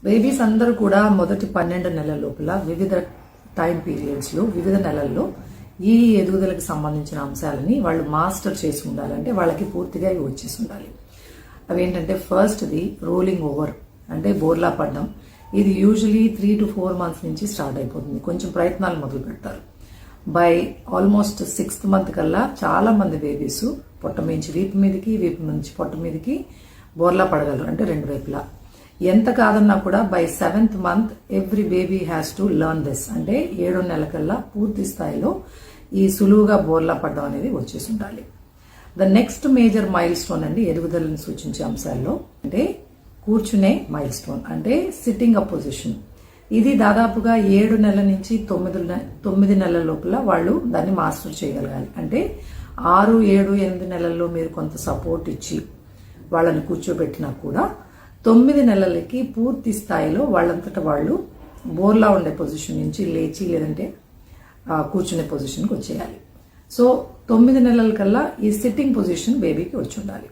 Babies అందరూ కూడా మొదటి 12 నెలల లోపల వివిధ టైం పీరియడ్స్ లో వివిధ నెలల్లో ఈ ఎదుగుదలకు సంబంధించిన అంశాలని వాళ్ళు మాస్టర్ చేసి ఉండాలంటే వాళ్ళకి పూర్తిగా ఇవి వచ్చేసి ఉండాలి. అవేంటంటే ఫస్ట్ది రోలింగ్ ఓవర్ అంటే బోర్లా పడడం. ఇది యూజువలీ 3 to 4 months నుంచి స్టార్ట్ అయిపోతుంది. కొంచెం ప్రయత్నాలు మొదలు పెడతారు. బై ఆల్మోస్ట్ 6th month కల్లా చాలా మంది బేబీస్ పొట్ట నుంచి వీపు మీదకి, వీపు నుంచి పొట్ట మీదకి బోర్లా పడగలరు, అంటే రెండు వైపులా. ఎంత కాదన్నా కూడా by 7th month every baby has to learn this, అంటే 7వ నెల కల్లా పూర్తి స్థాయిలో ఈ సులువుగా బోర్లా పడడం అనేది వచ్చేసి ఉండాలి. The next major mile stone అండి ఎదుగుదలను సూచించే అంశాల్లో అంటే కూర్చునే మైల్ స్టోన్, అంటే సిట్టింగ్ అప్ పొజిషన్. ఇది దాదాపుగా 7 నెలల నుంచి 9 నెలల లోపల వాళ్ళు దాన్ని మాస్టర్ చేయగలగాలి. అంటే 6, 7, 8 నెలల్లో మీరు కొంత సపోర్ట్ ఇచ్చి వాళ్ళని కూర్చోబెట్టినా కూడా 9 నెలలకి పూర్తి స్థాయిలో వాళ్ళంతటా వాళ్ళు బోర్లా ఉండే పొజిషన్ నుంచి లేచి లేదంటే కూర్చునే పొజిషన్కి వచ్చేయాలి. సో 9 నెలల కల్లా ఈ సిట్టింగ్ పొజిషన్ బేబీకి వచ్చి ఉండాలి.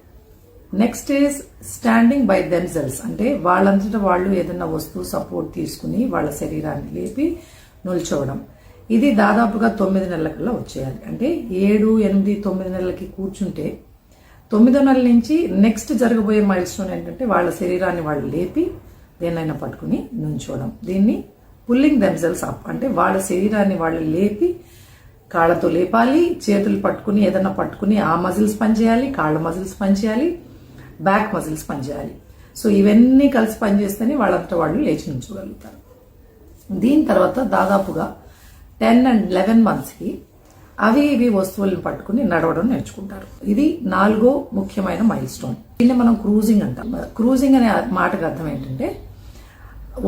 Next is standing by themselves, అంటే వాళ్ళంతటా వాళ్ళు ఏదైనా వస్తువు సపోర్ట్ తీసుకుని వాళ్ళ శరీరాన్ని లేపి నిల్చోవడం. ఇది దాదాపుగా 9 నెలల కల్లా వచ్చేయాలి. అంటే 7, 8, 9 నెలలకి కూర్చుంటే 9వ నెల నుంచి నెక్స్ట్ జరగబోయే మైల్ స్టోన్ ఏంటంటే వాళ్ళ శరీరాన్ని వాళ్ళు లేపి దేన్నైనా పట్టుకుని నుంచోవడం. దీన్ని పుల్లింగ్ దెమ్సెల్స్ అప్, అంటే వాళ్ళ శరీరాన్ని వాళ్ళు లేపి కాళ్ళతో లేపాలి, చేతులు పట్టుకుని ఏదైనా పట్టుకుని ఆ మజిల్స్ పనిచేయాలి, కాళ్ళ మజిల్స్ పనిచేయాలి, బ్యాక్ మజిల్స్ పనిచేయాలి. సో ఇవన్నీ కలిసి పనిచేస్తేనే వాళ్ళంతా వాళ్ళు లేచి నుంచోగలుగుతారు. దీని తర్వాత దాదాపుగా 10 and 11 monthsకి అవి ఇవి వస్తువులను పట్టుకుని నడవడం నేర్చుకుంటారు. ఇది 4వ ముఖ్యమైన మైల్ స్టోన్. దీన్ని మనం క్రూజింగ్ అంటాం. క్రూజింగ్ అనే మాటకు అర్థం ఏంటంటే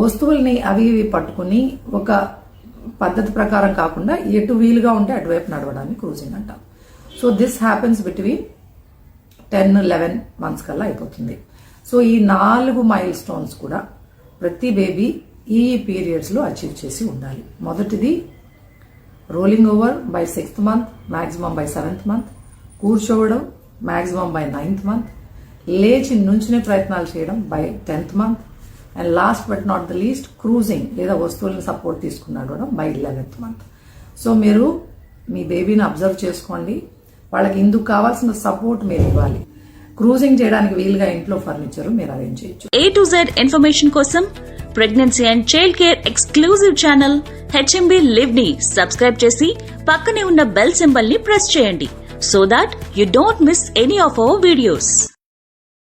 వస్తువుల్ని అవి ఇవి పట్టుకుని ఒక పద్ధతి ప్రకారం కాకుండా ఎటు వీలుగా ఉంటే అటువైపు నడవడాన్ని క్రూజింగ్ అంటాం. So this happens between 10-11 months కల్లా అయిపోతుంది. సో ఈ 4 మైల్ స్టోన్స్ కూడా ప్రతి బేబీ ఈ పీరియడ్స్ లో అచీవ్ చేసి ఉండాలి. మొదటిది rolling over by 6th month, maximum by 7th month, కూర్చోవడం మాక్సిమం బై 9th month, లేచి నుంచునే ప్రయత్నాలు చేయడం by 10th month, and last but not the least cruising లేదా వస్తువులను సపోర్ట్ తీసుకుని నడవడం బై 11th month. సో మీరు మీ బేబీని అబ్జర్వ్ చేసుకోండి, వాళ్ళకి ఇందుకు కావాల్సిన సపోర్ట్ మీరు ఇవ్వాలి. క్రూజింగ్ చేయడానికి వీలుగా ఇంట్లో ఫర్నిచర్ మీరు అరేంజ్ చేయొచ్చు. A to Z ఇన్ఫర్మేషన్ కోసం pregnancy and child care exclusive channel HMB Live ని సబ్స్క్రైబ్ చేసి పక్కనే ఉన్న బెల్ సింబల్ ని ప్రెస్ చేయండి so that you don't miss any of our videos.